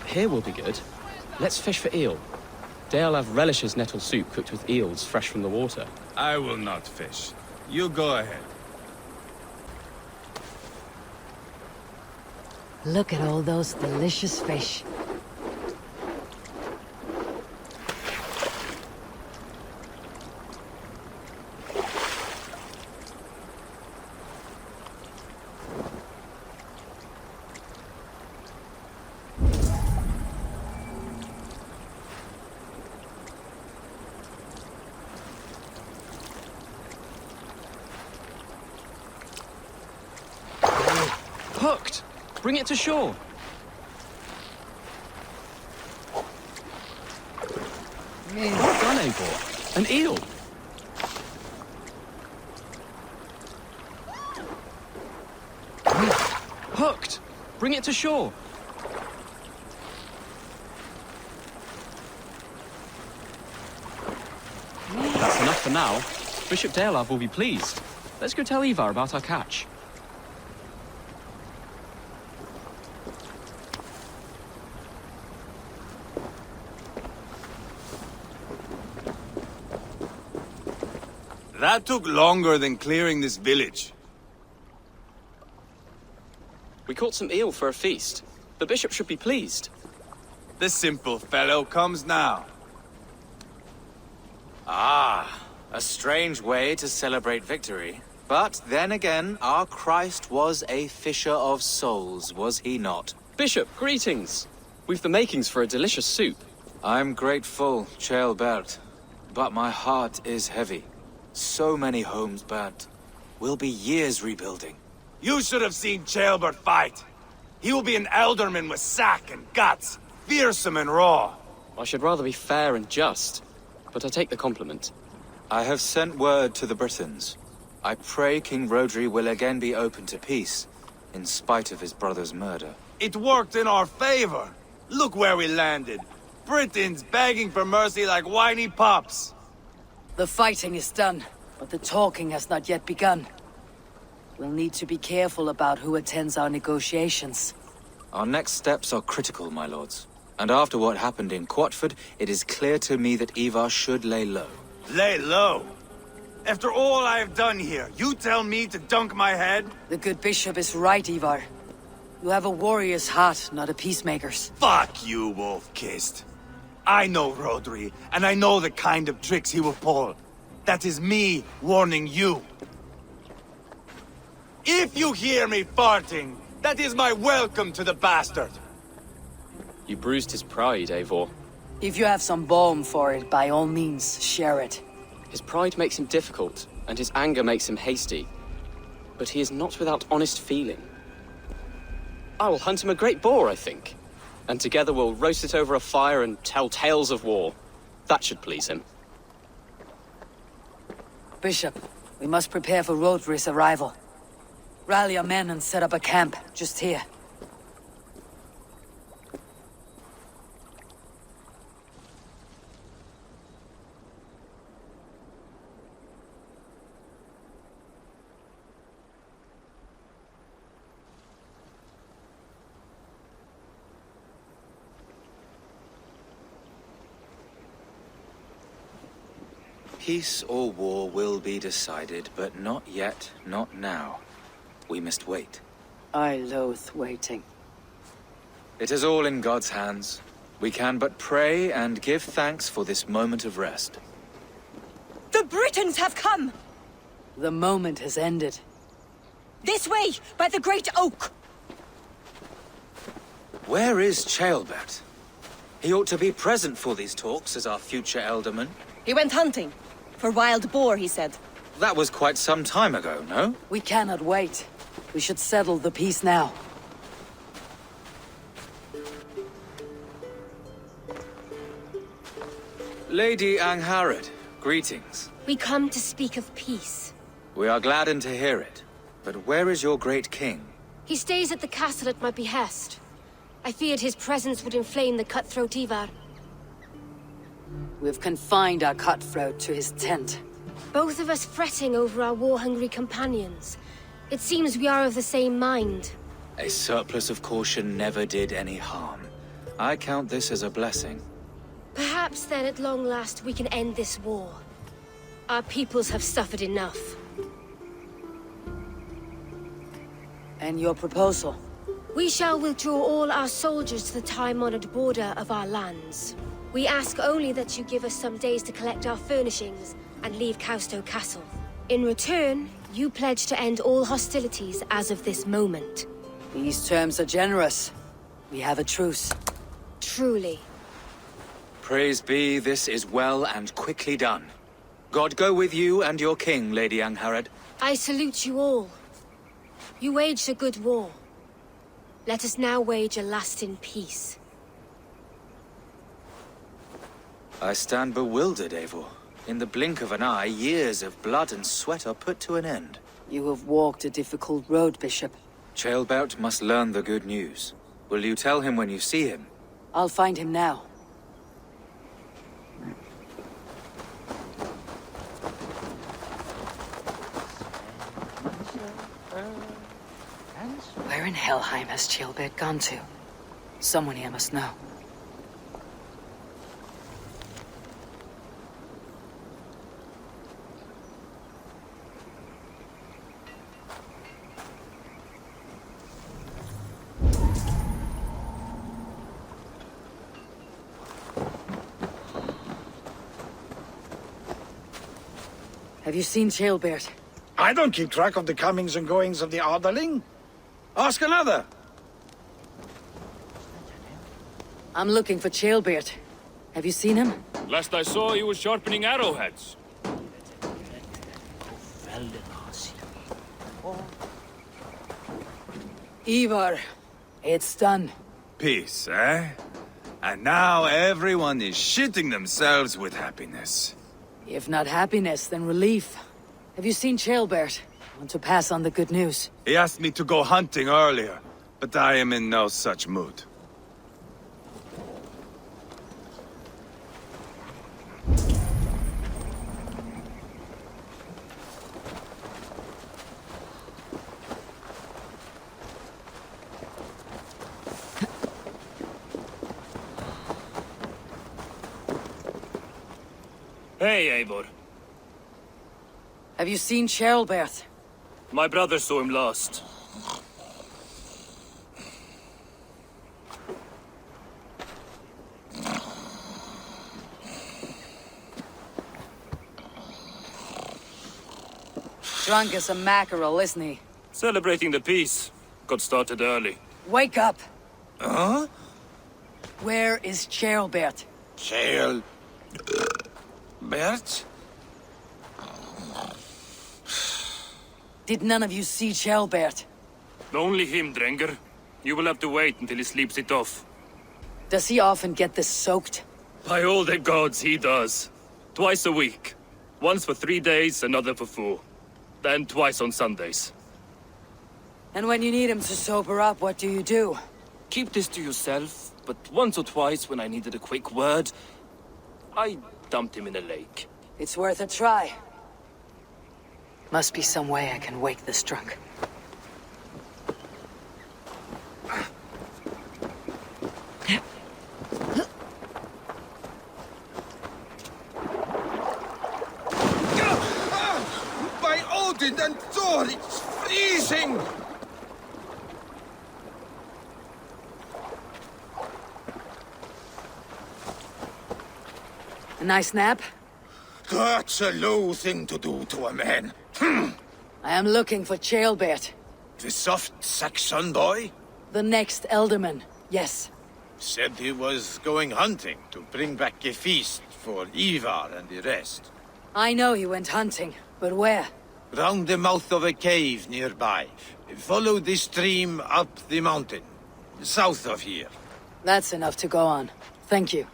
Here will be good. Let's fish for eel. Dale relishes nettle soup cooked with eels fresh from the water. I will not fish. You go ahead. Look at all those delicious fish. Hooked! Bring it to shore. Well done, Eivor. An eel. Hooked! Bring it to shore. That's enough for now. Bishop Daleav will be pleased. Let's go tell Ivarr about our catch. That took longer than clearing this village. We caught some eel for a feast. The bishop should be pleased. The simple fellow comes now. Ah, a strange way to celebrate victory. But then again, our Christ was a fisher of souls, was he not? Bishop, greetings. We've the makings for a delicious soup. I'm grateful, Ceolbert, but my heart is heavy. So many homes burnt. We'll be years rebuilding. You should have seen Ceolbert fight. He will be an alderman with sack and guts, fearsome and raw. I should rather be fair and just, but I take the compliment. I have sent word to the Britons. I pray King Rhodri will again be open to peace, in spite of his brother's murder. It worked in our favor. Look where we landed. Britons begging for mercy like whiny pups. The fighting is done, but the talking has not yet begun. We'll need to be careful about who attends our negotiations. Our next steps are critical, my lords. And after what happened in Quatford, it is clear to me that Ivarr should lay low. Lay low? After all I have done here, you tell me to dunk my head? The good bishop is right, Ivarr. You have a warrior's heart, not a peacemaker's. Fuck you, wolf-kissed. I know Rhodri, and I know the kind of tricks he will pull. That is me warning you. If you hear me farting, that is my welcome to the bastard. You bruised his pride, Eivor. If you have some balm for it, by all means, share it. His pride makes him difficult, and his anger makes him hasty. But he is not without honest feeling. I will hunt him a great boar, I think. And together we'll roast it over a fire and tell tales of war. That should please him. Bishop, we must prepare for Rhodri's arrival. Rally our men and set up a camp, just here. Peace or war will be decided, but not yet, not now. We must wait. I loathe waiting. It is all in God's hands. We can but pray and give thanks for this moment of rest. The Britons have come! The moment has ended. This way, by the great oak! Where is Ceolbert? He ought to be present for these talks as our future elderman. He went hunting. For wild boar, he said. That was quite some time ago, no? We cannot wait. We should settle the peace now. Lady Angharad, greetings. We come to speak of peace. We are gladdened to hear it. But where is your great king? He stays at the castle at my behest. I feared his presence would inflame the cutthroat Ivarr. We've confined our cutthroat to his tent. Both of us fretting over our war-hungry companions. It seems we are of the same mind. A surplus of caution never did any harm. I count this as a blessing. Perhaps then at long last we can end this war. Our peoples have suffered enough. And your proposal? We shall withdraw all our soldiers to the time-honored border of our lands. We ask only that you give us some days to collect our furnishings and leave Causto Castle. In return, you pledge to end all hostilities as of this moment. These terms are generous. We have a truce. Truly. Praise be, this is well and quickly done. God go with you and your king, Lady Angharad. I salute you all. You waged a good war. Let us now wage a lasting peace. I stand bewildered, Eivor. In the blink of an eye, years of blood and sweat are put to an end. You have walked a difficult road, Bishop. Ceolbert must learn the good news. Will you tell him when you see him? I'll find him now. Where in Helheim has Ceolbert gone to? Someone here must know. Have you seen Ceolbert? I don't keep track of the comings and goings of the Arderling. Ask another. I'm looking for Ceolbert. Have you seen him? Last I saw, he was sharpening arrowheads. Ivarr, it's done. Peace, eh? And now everyone is shitting themselves with happiness. If not happiness, then relief. Have you seen Ceolbert? Want to pass on the good news? He asked me to go hunting earlier, but I am in no such mood. Hey, Eivor. Have you seen Ceolbert? My brother saw him last. Drunk as a mackerel, isn't he? Celebrating the peace. Got started early. Wake up! Huh? Where is Ceolbert? Bert? Did none of you see Ceolbert? Only him, Drenger. You will have to wait until he sleeps it off. Does he often get this soaked? By all the gods, he does. Twice a week. Once for 3 days, another for 4. Then twice on Sundays. And when you need him to sober up, what do you do? Keep this to yourself, but once or twice when I needed a quick word, I dumped him in a lake. It's worth a try. Must be some way I can wake this drunk. By Odin and Thor, it's freezing! A nice nap? That's a low thing to do to a man. I am looking for Ceolbert. The soft Saxon boy? The next Elderman, yes. Said he was going hunting to bring back a feast for Ivarr and the rest. I know he went hunting, but where? Round the mouth of a cave nearby. Follow the stream up the mountain. South of here. That's enough to go on. Thank you.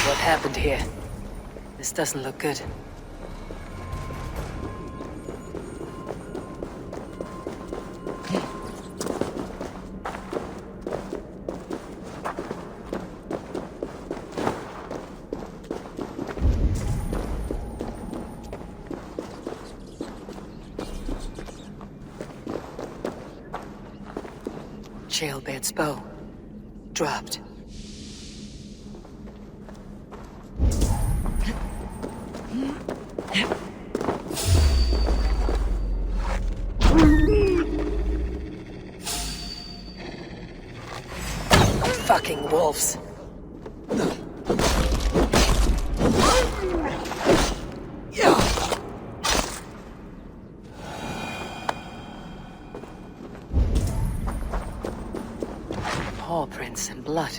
What happened here? This doesn't look good. Ceolbert's bow. Dropped. Fucking wolves. Paw prints and blood.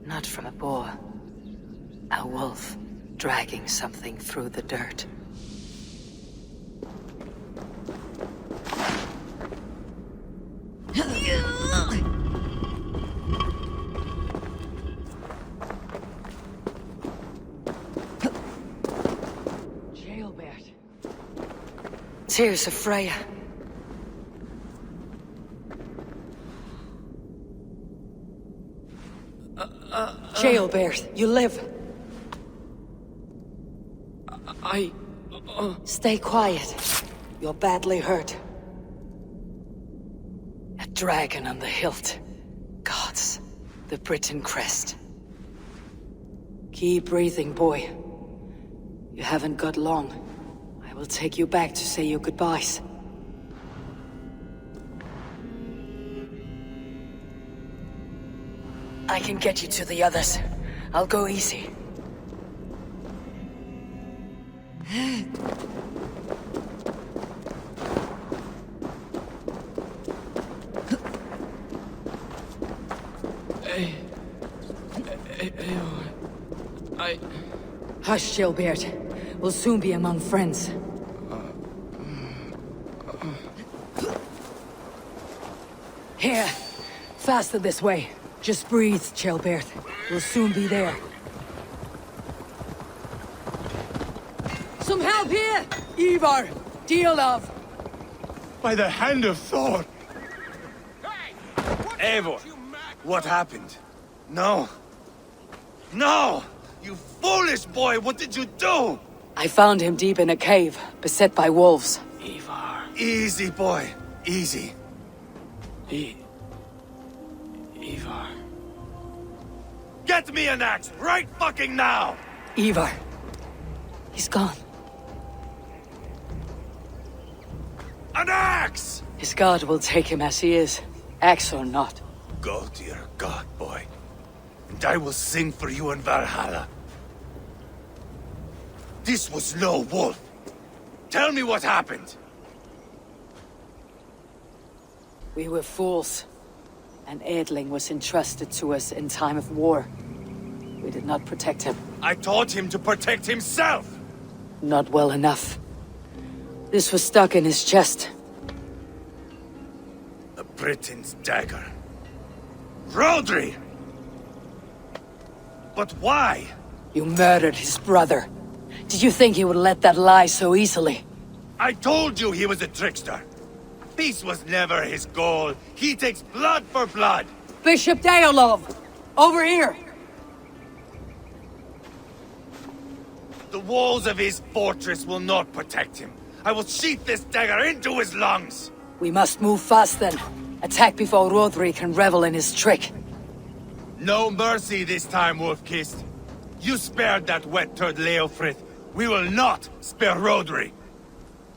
Not from a boar. A wolf dragging something through the dirt. Ceolbert. Tears of Freya. Ceolbert, you live. Stay quiet. You're badly hurt. A dragon on the hilt. Gods. The Britain crest. Keep breathing, boy. You haven't got long. I will take you back to say your goodbyes. I can get you to the others. I'll go easy. Hush, Ceolbert. We'll soon be among friends. Here. Faster this way. Just breathe, Ceolbert. We'll soon be there. Some help here! Ivarr! Deal of! By the hand of Thor! Eivor, what happened? No. No! You foolish boy, what did you do? I found him deep in a cave, beset by wolves. Ivarr. Easy, boy. Easy. Ivarr. Get me an axe, right fucking now! Ivarr. He's gone. An axe! His god will take him as he is, axe or not. Go to your god, boy. And I will sing for you in Valhalla. This was no wolf. Tell me what happened. We were fools. An Edling was entrusted to us in time of war. We did not protect him. I taught him to protect himself! Not well enough. This was stuck in his chest. The Britain's dagger. Rhodri! But why? You murdered his brother. Did you think he would let that lie so easily? I told you he was a trickster. Peace was never his goal. He takes blood for blood. Bishop Deolov! Over here! The walls of his fortress will not protect him. I will sheath this dagger into his lungs. We must move fast then. Attack before Rhodri can revel in his trick. No mercy this time, Wolf-Kissed. You spared that wet turd Leofrith. We will not spare Rhodri.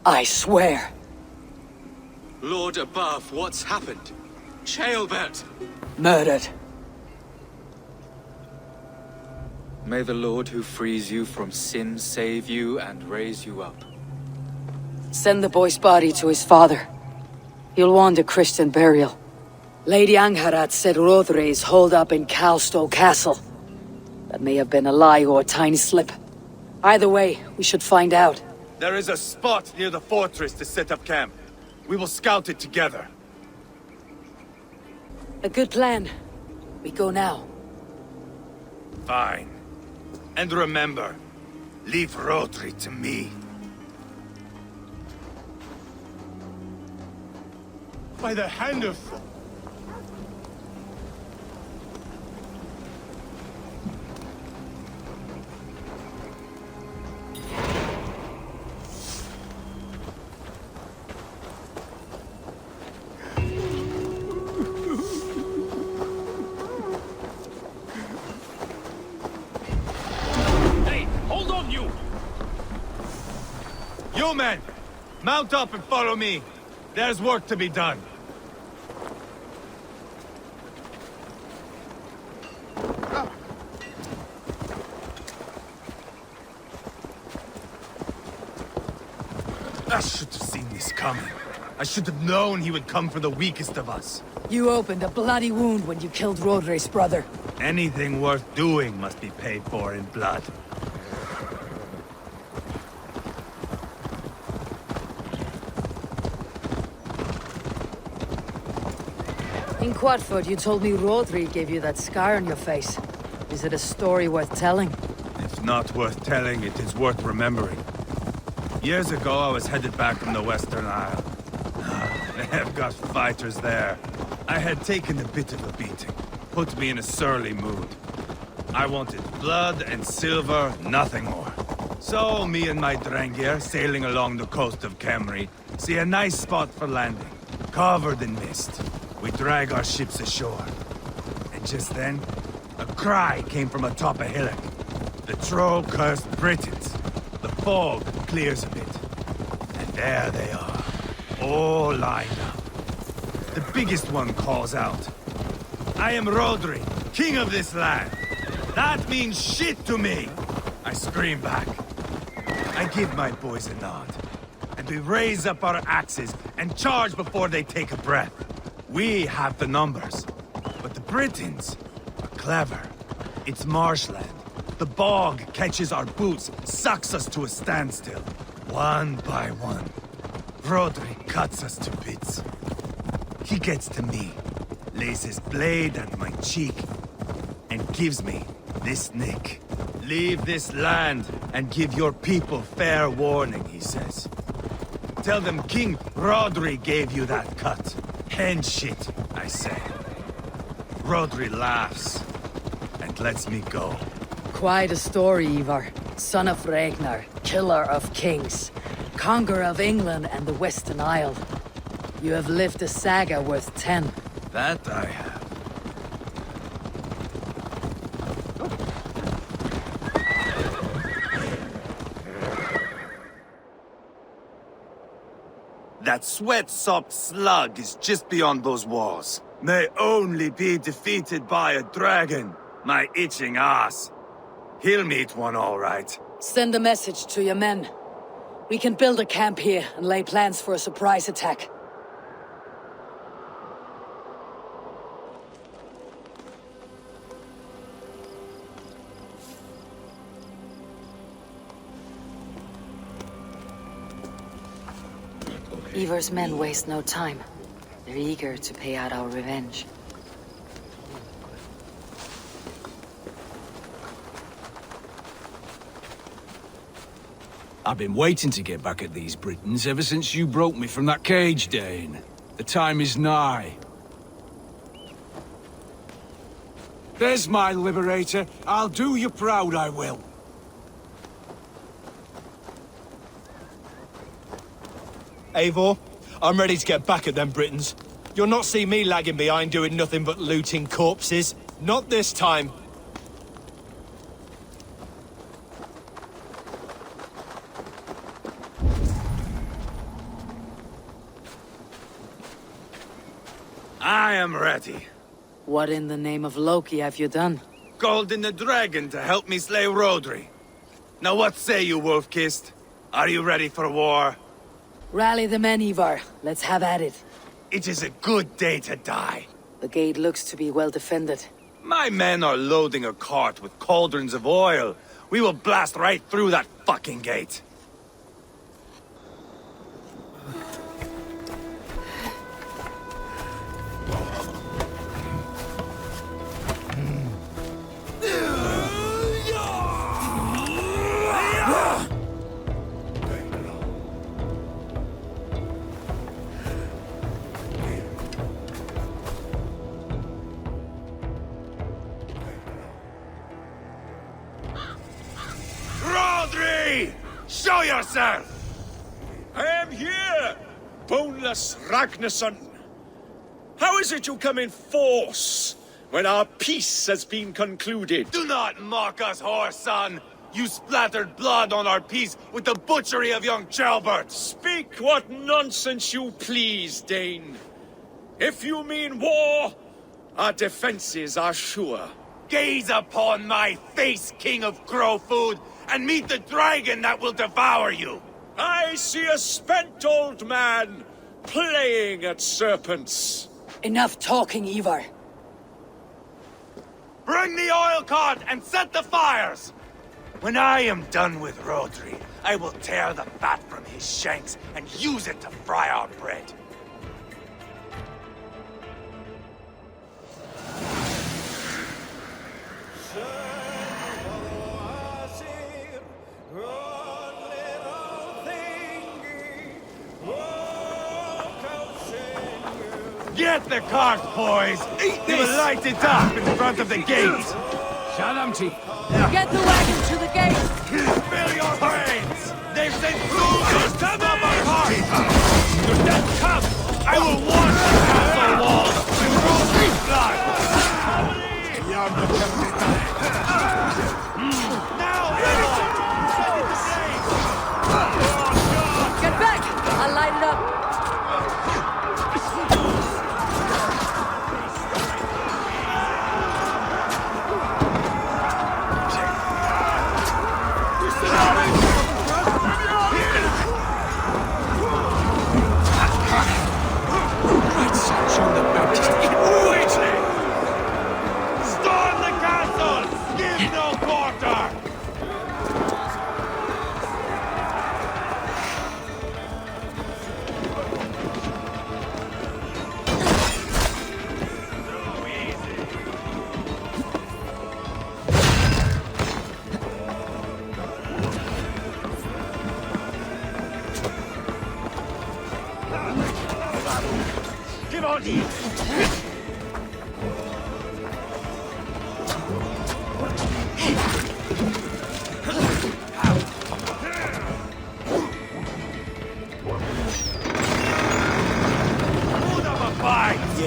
I swear. Lord above, what's happened? Ceolbert! Murdered. May the Lord who frees you from sin save you and raise you up. Send the boy's body to his father. He'll want a Christian burial. Lady Angharad said Rhodri is holed up in Calstow Castle. That may have been a lie or a tiny slip. Either way, we should find out. There is a spot near the fortress to set up camp. We will scout it together. A good plan. We go now. Fine. And remember, leave Rhodri to me. By the hand of... You men, mount up and follow me. There's work to be done. I should have seen this coming. I should have known he would come for the weakest of us. You opened a bloody wound when you killed Rhodri's brother. Anything worth doing must be paid for in blood. In Quadford, you told me Rhodri gave you that scar on your face. Is it a story worth telling? If not worth telling, it is worth remembering. Years ago, I was headed back from the Western Isle. They have got fighters there. I had taken a bit of a beating. Put me in a surly mood. I wanted blood and silver, nothing more. So, me and my Drengir, sailing along the coast of Khemri, see a nice spot for landing, covered in mist. We drag our ships ashore. And just then, a cry came from atop a hillock. The troll-cursed Britons. The fog clears a bit. And there they are, all lined up. The biggest one calls out, "I am Rhodri, king of this land. That means shit to me!" I scream back. I give my boys a nod. And we raise up our axes and charge before they take a breath. We have the numbers. But the Britons are clever. It's marshland. The bog catches our boots, sucks us to a standstill. One by one, Rhodri cuts us to bits. He gets to me, lays his blade at my cheek, and gives me this nick. "Leave this land and give your people fair warning," he says. "Tell them King Rhodri gave you that cut." "Hen shit," I say. Rhodri laughs and lets me go. Quite a story, Ivarr. Son of Ragnar, killer of kings, conqueror of England and the Western Isle. You have lived a saga worth 10. That I have. That sweat-sopped slug is just beyond those walls. May only be defeated by a dragon, my itching ass. He'll meet one all right. Send a message to your men. We can build a camp here and lay plans for a surprise attack. Ivar's men waste no time. They're eager to pay out our revenge. I've been waiting to get back at these Britons ever since you broke me from that cage, Dane. The time is nigh. There's my liberator. I'll do you proud, I will. Eivor, I'm ready to get back at them Britons. You'll not see me lagging behind doing nothing but looting corpses. Not this time. I am ready. What in the name of Loki have you done? Called in the dragon to help me slay Rhodri. Now what say you, Wolf-Kissed? Are you ready for war? Rally the men, Ivarr. Let's have at it. It is a good day to die. The gate looks to be well defended. My men are loading a cart with cauldrons of oil. We will blast right through that fucking gate. Rhodri! Show yourself! I am here, boneless Ragnarsson. How is it you come in force when our peace has been concluded? Do not mock us, whoreson! You splattered blood on our peace with the butchery of young Ceolbert! Speak what nonsense you please, Dane. If you mean war, our defenses are sure. Gaze upon my face, King of Crow Food, and meet the dragon that will devour you! I see a spent old man playing at serpents. Enough talking, Ivarr. Bring the oil cart and set the fires! When I am done with Rhodri, I will tear the fat from his shanks and use it to fry our bread. Get the cart, boys! Eat this! We'll light it up in front of the gate! Shalamti. Get the wagon to the gate! Spill your brains! They've sent soldiers to stop our cart! Your death come! I will wash the castle walls in Rhodri's blood! Now, Get back! I'll light it up. storm the castle! Give no quarter! Get on you!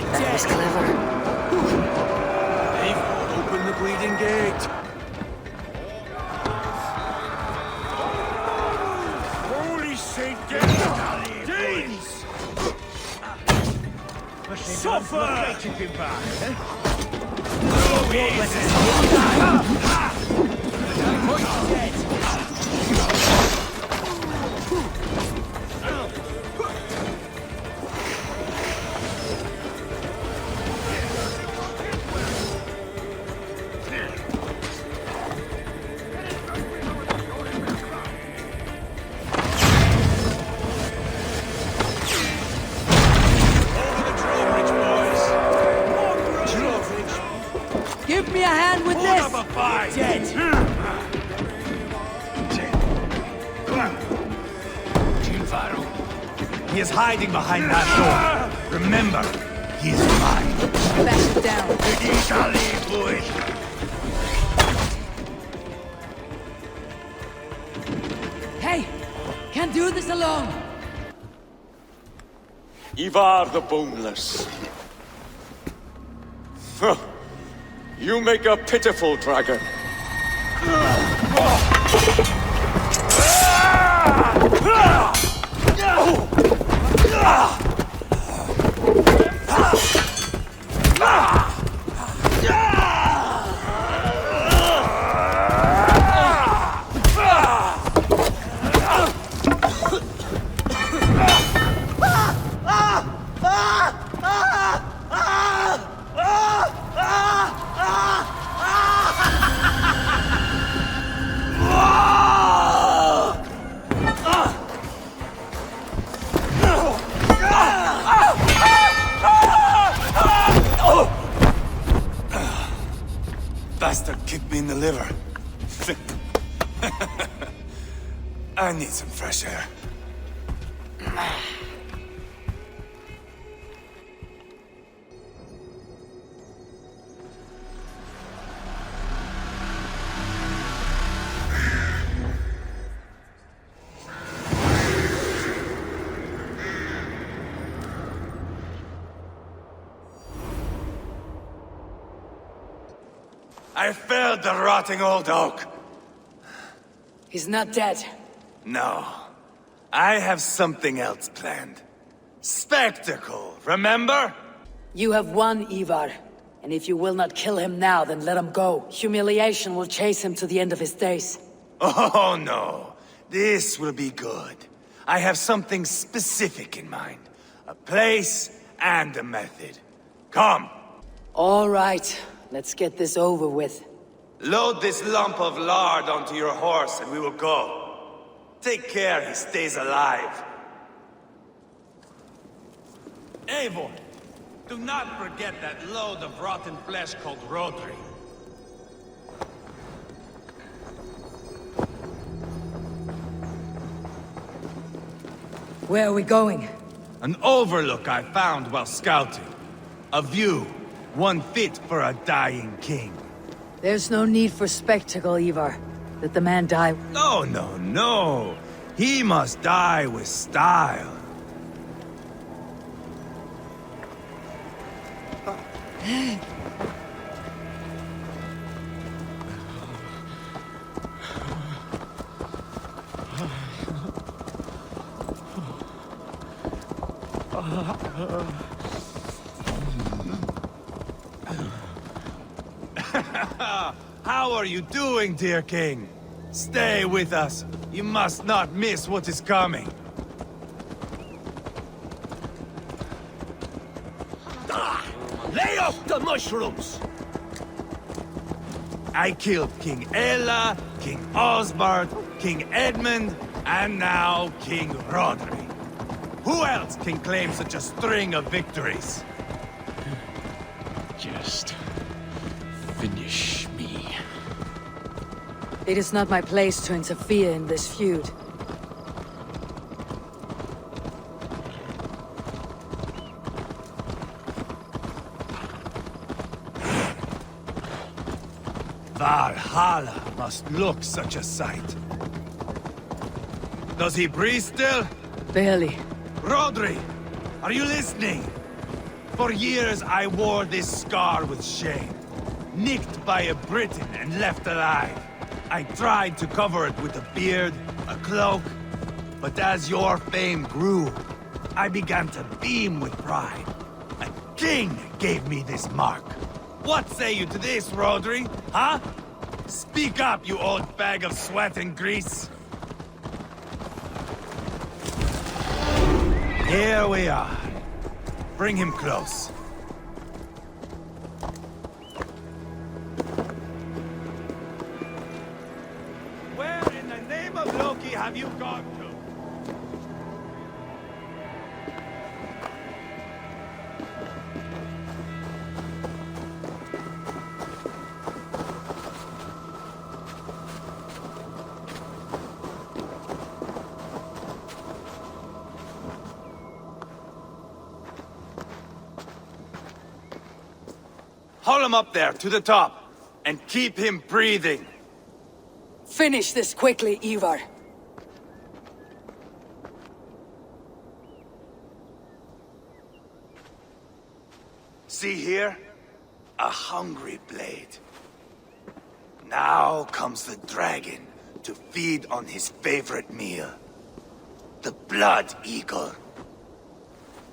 That was clever. Open the bleeding gate. Holy Saint Danes! Suffer! Give me a hand with this! He is hiding behind that door. Remember, he is mine. Bash it down. Hey! Can't do this alone! Ivarr the Boneless. Huh. You make a pitiful dragon. Bastard kicked me in the liver. I need some fresh air. I felled the rotting old oak. He's not dead. No. I have something else planned. Spectacle, remember? You have won, Ivarr. And if you will not kill him now, then let him go. Humiliation will chase him to the end of his days. Oh, no. This will be good. I have something specific in mind. A place and a method. Come. All right. Let's get this over with. Load this lump of lard onto your horse and we will go. Take care he stays alive. Eivor, do not forget that load of rotten flesh called Rhodri. Where are we going? An overlook I found while scouting. A view, one fit for a dying king. There's no need for spectacle, Ivarr. Let the man die. No, no, no. He must die with style. How are you doing, dear king? Stay with us. You must not miss what is coming. Lay off the mushrooms! I killed King Ella, King Osbert, King Edmund, and now King Rhodri. Who else can claim such a string of victories? Just finish me. It is not my place to interfere in this feud. Valhalla must look such a sight. Does he breathe still? Barely. Rhodri, are you listening? For years I wore this scar with shame. Nicked by a Briton and left alive. I tried to cover it with a beard, a cloak, but as your fame grew, I began to beam with pride. A king gave me this mark. What say you to this, Rhodri? Huh? Speak up, you old bag of sweat and grease. Here we are. Bring him close. Where in the name of Loki have you gone to? Haul him up there, to the top, and keep him breathing. Finish this quickly, Ivarr. See here? A hungry blade. Now comes the dragon to feed on his favorite meal. The blood eagle.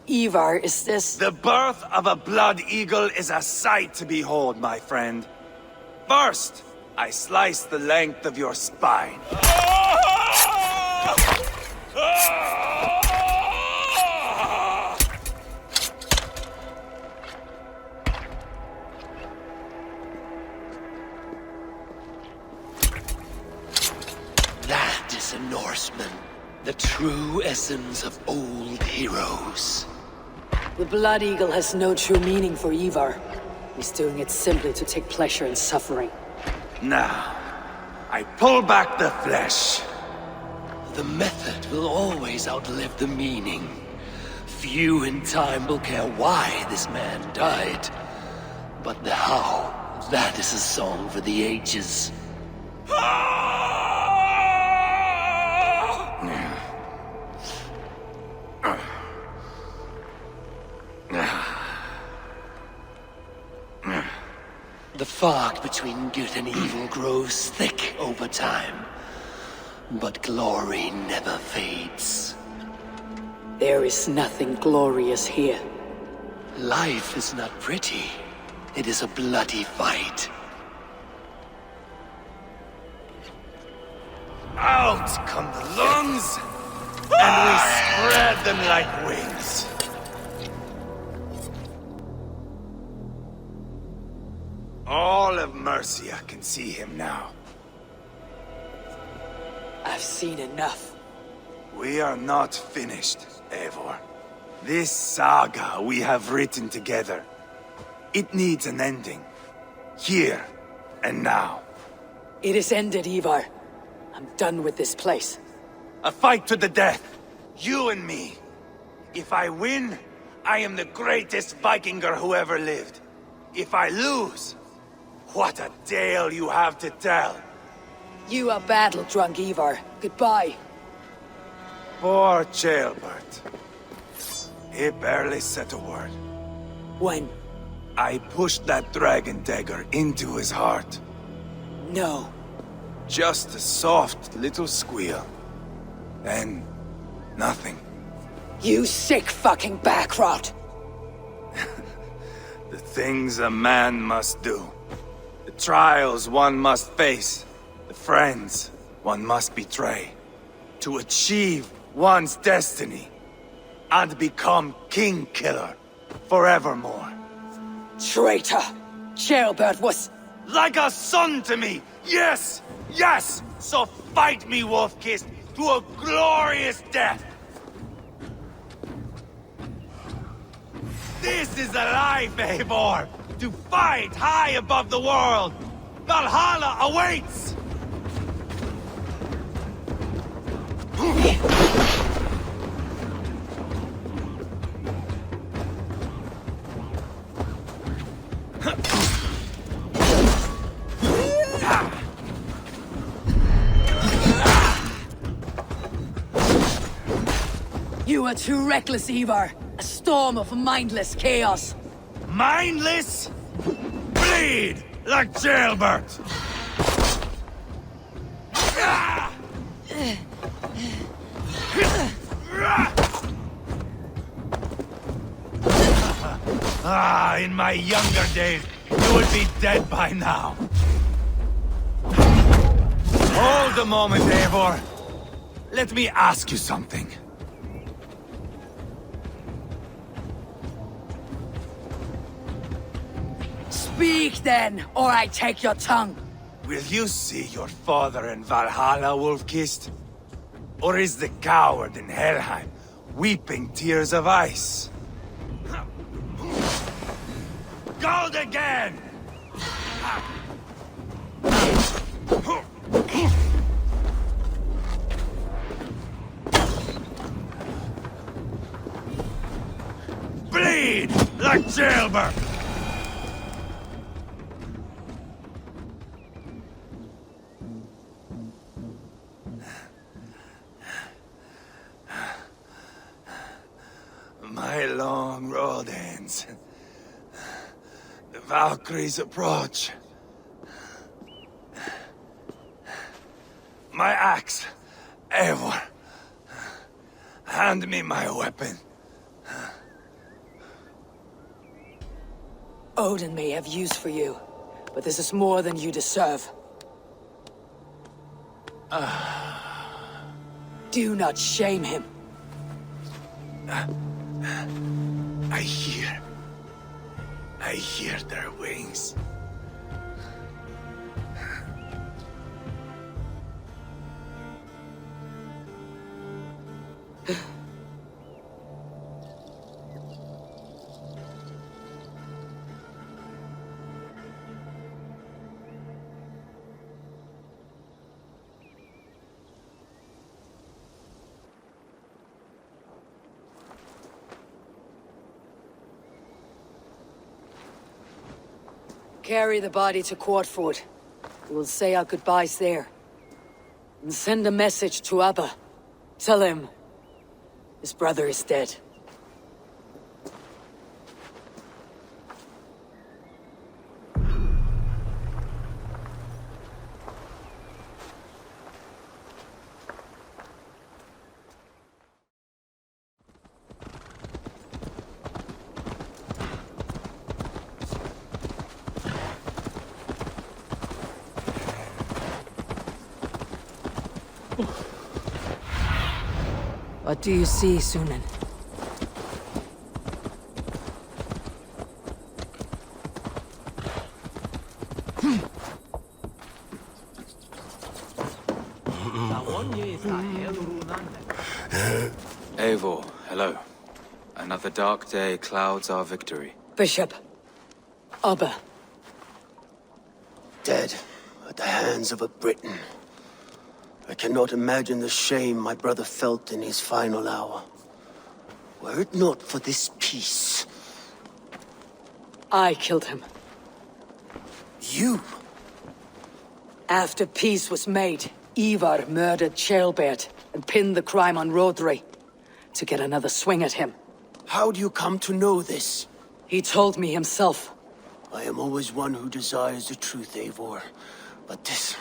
Ivarr, is this... The birth of a blood eagle is a sight to behold, my friend. First, I slice the length of your spine. That is a Norseman. The true essence of old heroes. The Blood Eagle has no true meaning for Ivarr. He's doing it simply to take pleasure in suffering. Now, I pull back the flesh. The method will always outlive the meaning. Few in time will care why this man died. But the how, that is a song for the ages. The fog between good and evil grows thick over time. but glory never fades. There is nothing glorious here. Life is not pretty. It is a bloody fight. Out come the lungs, and we spread them like wings. All of Mercia can see him now. I've seen enough. We are not finished, Eivor. This saga we have written together, it needs an ending. Here and now. It is ended, Ivarr. I'm done with this place. A fight to the death. You and me. If I win, I am the greatest Vikinger who ever lived. If I lose, what a tale you have to tell. You are battle-drunk, Ivarr. Goodbye. Poor Ceolbert. He barely said a word. When? I pushed that dragon dagger into his heart. No. Just a soft little squeal. Then, nothing. You sick fucking backrot! The things a man must do. The trials one must face. The friends one must betray. To achieve one's destiny. And become King Killer forevermore. Traitor! Ceolbert was... Like a son to me! Yes! Yes! So fight me, Wolf-Kissed, to a glorious death! This is a life, Eivor! To fight high above the world! Valhalla awaits! You are too reckless, Ivarr. A storm of mindless chaos. Mindless? Bleed like Ceolbert! In my younger days, you would be dead by now. Hold a moment, Eivor. Let me ask you something. Speak then, or I take your tongue. Will you see your father in Valhalla, Wolf-Kissed? Or is the coward in Helheim weeping tears of ice? Gold again! Bleed like Ceolbert! My long road ends. The Valkyries approach. My axe, Eivor. Hand me my weapon. Odin may have use for you, but this is more than you deserve. Do not shame him. I hear their wings. Carry the body to Quartford. We'll say our goodbyes there. And send a message to Abba. Tell him his brother is dead. What do you see, Sunan? Eivor, hello. Another dark day clouds our victory. Bishop. Abba. Dead at the hands of a Briton. I cannot imagine the shame my brother felt in his final hour. Were it not for this peace... I killed him. You? After peace was made, Ivarr murdered Ceolbert and pinned the crime on Rhodri to get another swing at him. How do you come to know this? He told me himself. I am always one who desires the truth, Eivor. But this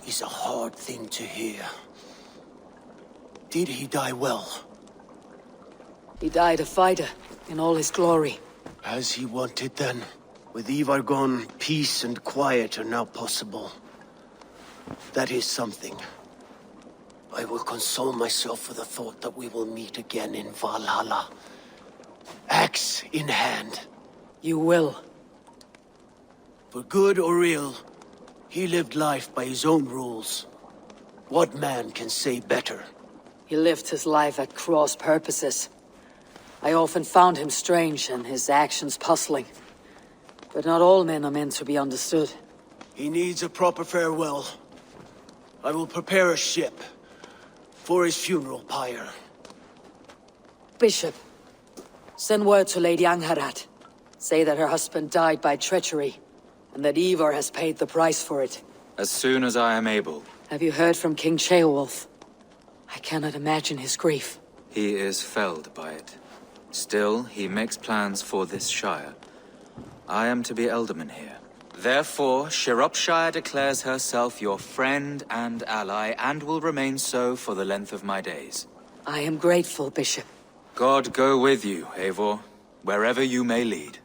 is a hard thing to hear. Did he die well? He died a fighter in all his glory. As he wanted then. With Ivarr gone, peace and quiet are now possible. That is something. I will console myself with the thought that we will meet again in Valhalla. Axe in hand. You will. For good or ill, he lived life by his own rules. What man can say better? He lived his life at cross purposes. I often found him strange and his actions puzzling. But not all men are meant to be understood. He needs a proper farewell. I will prepare a ship for his funeral pyre. Bishop, send word to Lady Angharad. Say that her husband died by treachery, and that Ivarr has paid the price for it. As soon as I am able. Have you heard from King Ceolwulf? I cannot imagine his grief. He is felled by it. Still, he makes plans for this shire. I am to be Elderman here. Therefore, Shropshire declares herself your friend and ally, and will remain so for the length of my days. I am grateful, Bishop. God go with you, Eivor, wherever you may lead.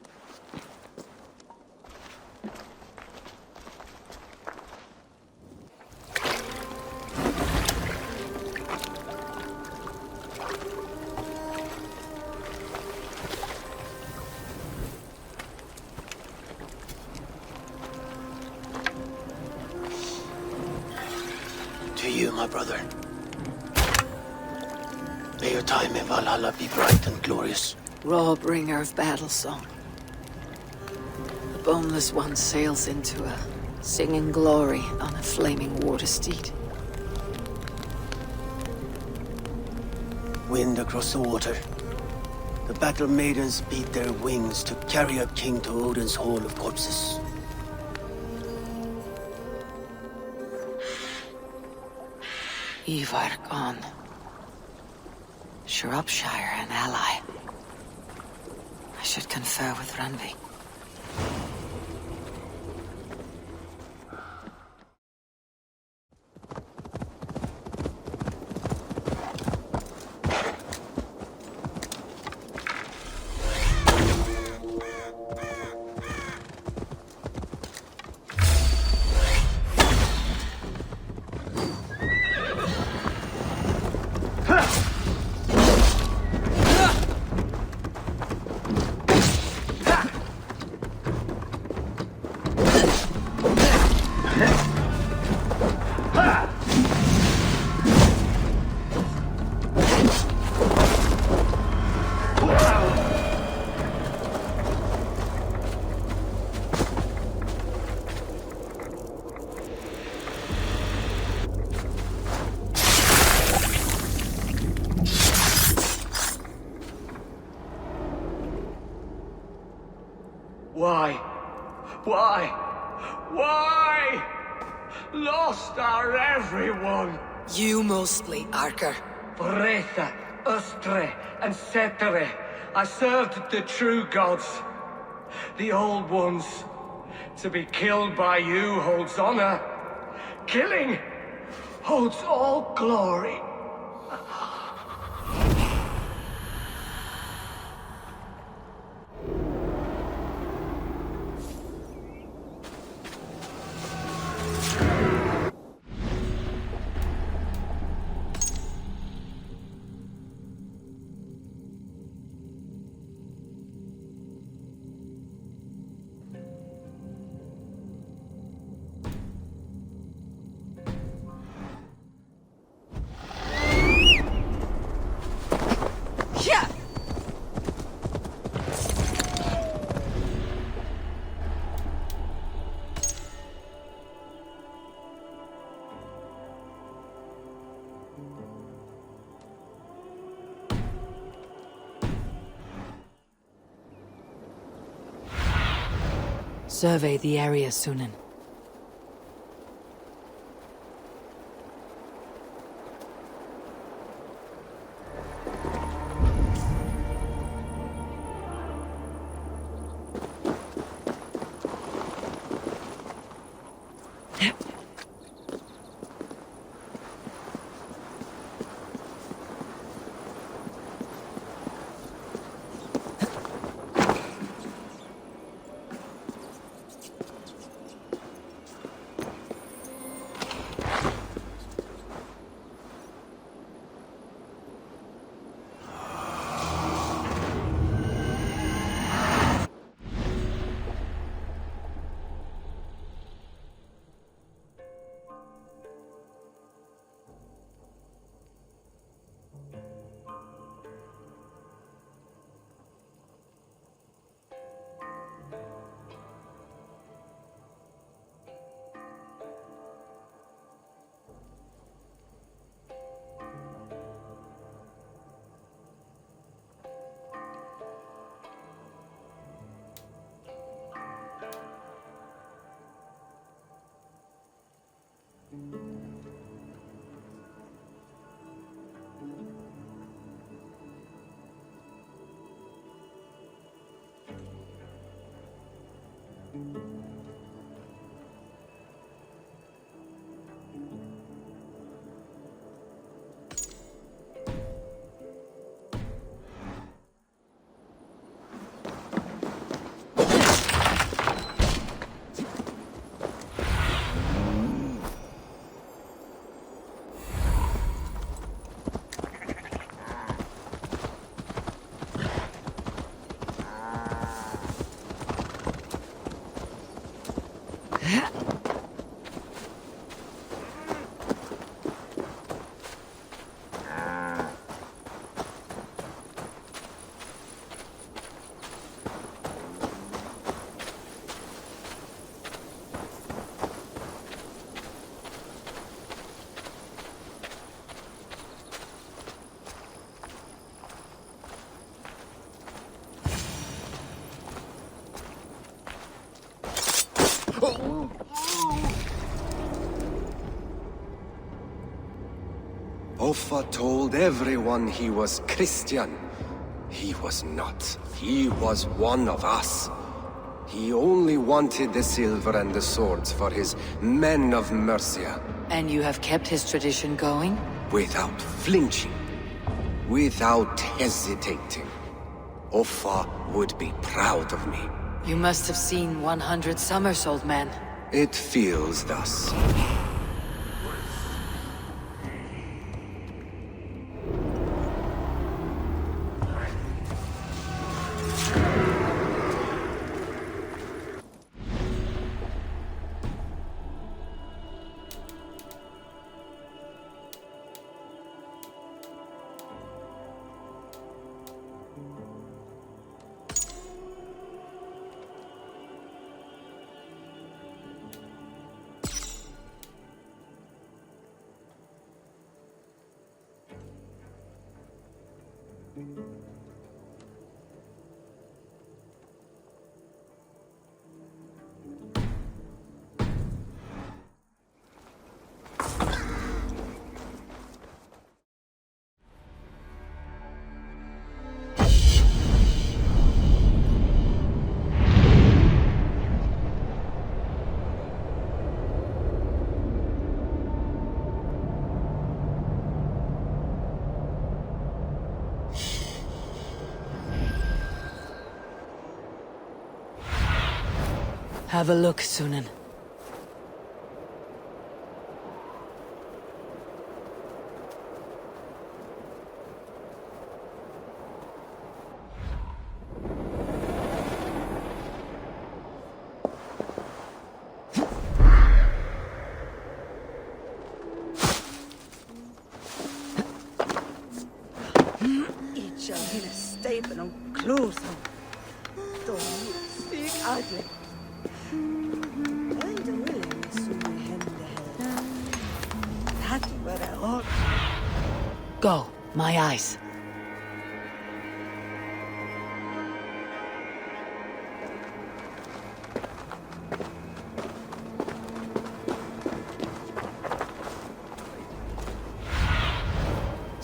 To you, my brother. May your time in Valhalla be bright and glorious. Raw bringer of battle song. The boneless one sails into a singing glory on a flaming water steed. Wind across the water. The battle maidens beat their wings to carry a king to Odin's hall of corpses. Ivarr gone. Shropshire an ally. I should confer with Randvi. Why? Lost our everyone. You mostly, Arker. Bretha, Ustre, and Setere. I served the true gods. The old ones. To be killed by you holds honor. Killing holds all glory. Survey the area, Sunan. Offa told everyone he was Christian. He was not. He was one of us. He only wanted the silver and the swords for his men of Mercia. And you have kept his tradition going? Without flinching. Without hesitating. Offa would be proud of me. You must have seen 100 summers, old man. It feels thus. Have a look, Sunan. Each of henne stapen och klosen. De speak ugly. Go, my eyes.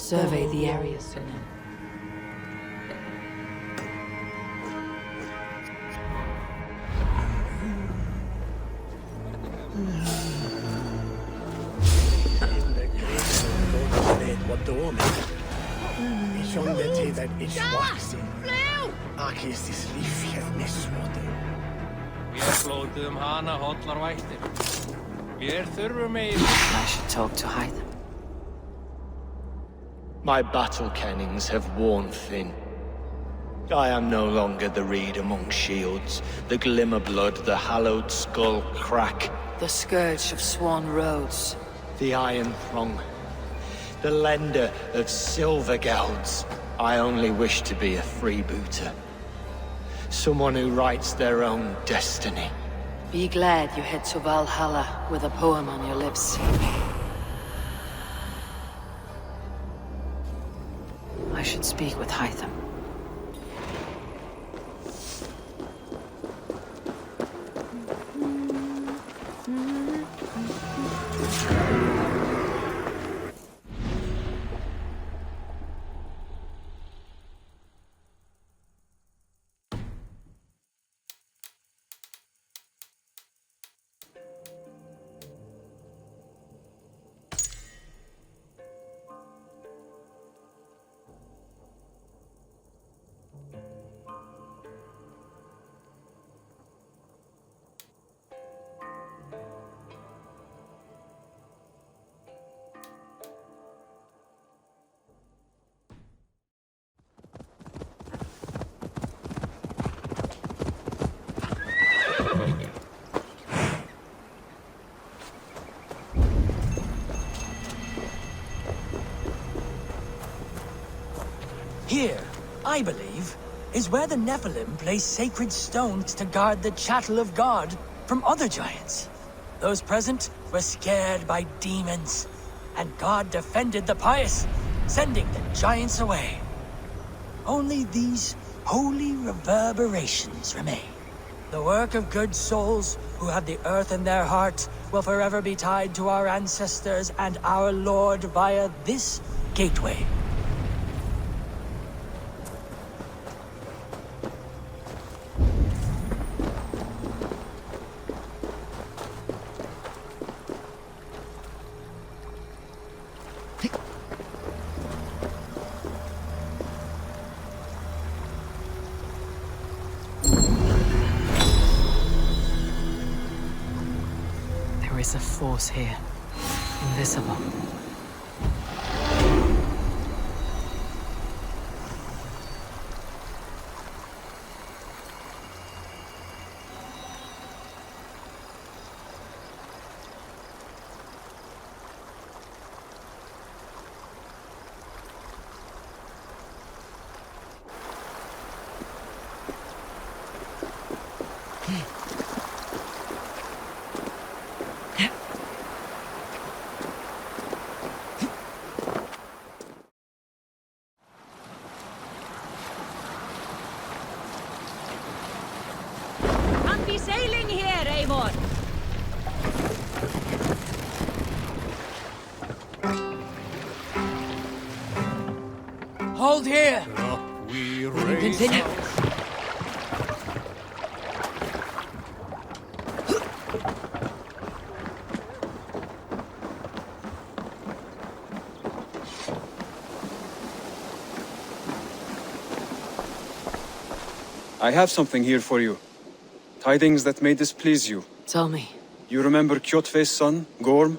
Survey the area, sir. I should talk to Hytham. My battle kennings have worn thin. I am no longer the reed among shields, the glimmer blood, the hallowed skull crack. The scourge of Swan Roads. The iron prong. The lender of silver gelds. I only wish to be a freebooter. Someone who writes their own destiny. Be glad you head to Valhalla with a poem on your lips. I should speak with Hytham. Here, I believe, is where the Nephilim place sacred stones to guard the chattel of God from other giants. Those present were scared by demons, and God defended the pious, sending the giants away. Only these holy reverberations remain. The work of good souls who have the earth in their heart will forever be tied to our ancestors and our Lord via this gateway. There is a force here, invisible. Sailing here, Eivor! Hold here! We can continue. I have something here for you. Tidings that may displease you. Tell me. You remember Kjotve's son, Gorm?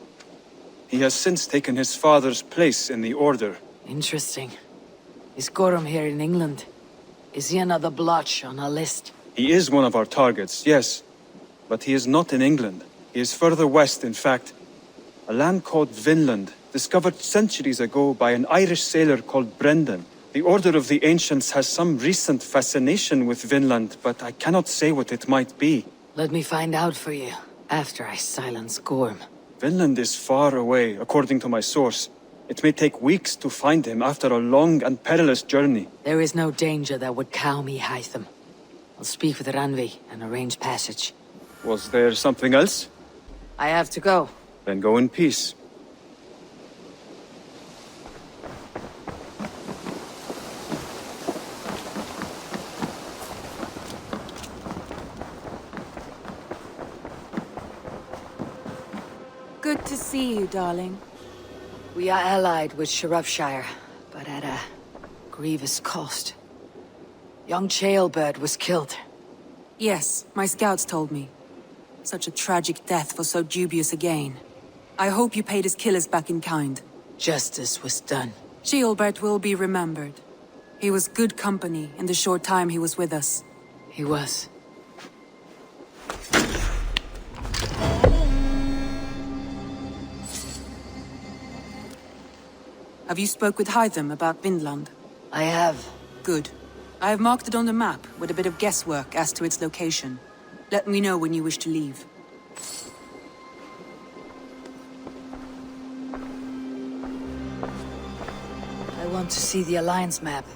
He has since taken his father's place in the Order. Interesting. Is Gorm here in England? Is he another blotch on our list? He is one of our targets, yes. But he is not in England. He is further west, in fact. A land called Vinland, discovered centuries ago by an Irish sailor called Brendan. The Order of the Ancients has some recent fascination with Vinland, but I cannot say what it might be. Let me find out for you, after I silence Gorm. Vinland is far away, according to my source. It may take weeks to find him after a long and perilous journey. There is no danger that would cow me, Hytham. I'll speak with Randvi and arrange passage. Was there something else? I have to go. Then go in peace. Good to see you, darling. We are allied with Shropshire, but at a grievous cost. Young Ceolbert was killed. Yes, my scouts told me. Such a tragic death for so dubious a gain. I hope you paid his killers back in kind. Justice was done. Ceolbert will be remembered. He was good company in the short time he was with us. He was. Have you spoke with Hytham about Vinland? I have. Good. I have marked it on the map with a bit of guesswork as to its location. Let me know when you wish to leave. I want to see the Alliance map.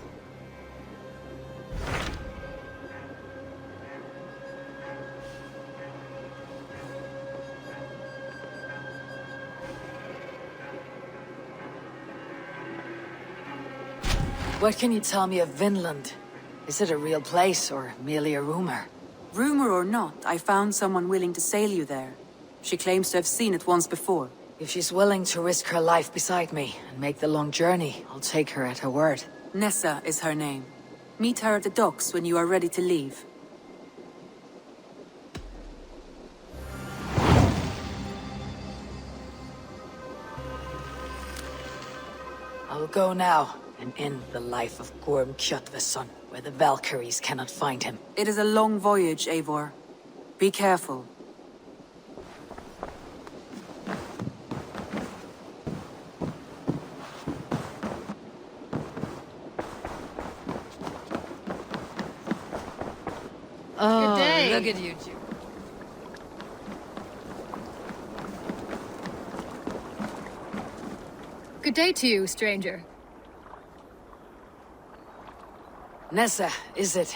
What can you tell me of Vinland? Is it a real place or merely a rumor? Rumor or not, I found someone willing to sail you there. She claims to have seen it once before. If she's willing to risk her life beside me and make the long journey, I'll take her at her word. Nessa is her name. Meet her at the docks when you are ready to leave. I'll go now and end the life of Gorm Kjotveson, where the Valkyries cannot find him. It is a long voyage, Eivor. Be careful. Oh, Good day. look at you two. Good day to you, stranger. Nessa, is it?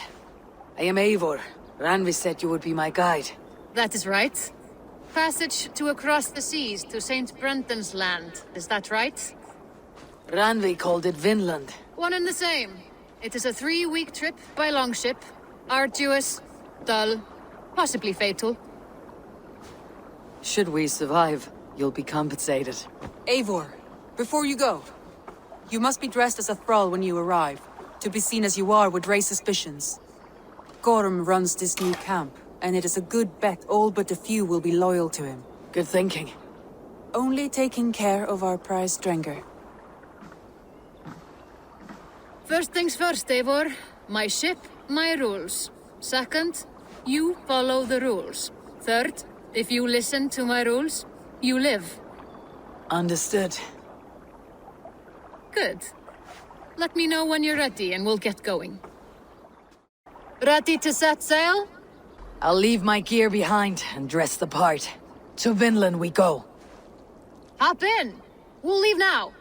I am Eivor. Randvi said you would be my guide. That is right. Passage to across the seas to St. Brenton's land, is that right? Randvi called it Vinland. One and the same. It is a 3-week trip by longship. Arduous, dull, possibly fatal. Should we survive, you'll be compensated. Eivor, before you go, you must be dressed as a thrall when you arrive. To be seen as you are would raise suspicions. Gorm runs this new camp, and it is a good bet all but a few will be loyal to him. Good thinking. Only taking care of our prize Strenger. First things first, Eivor. My ship, my rules. Second, you follow the rules. Third, if you listen to my rules, you live. Understood. Good. Let me know when you're ready and we'll get going. Ready to set sail? I'll leave my gear behind and dress the part. To Vinland we go. Hop in! We'll leave now.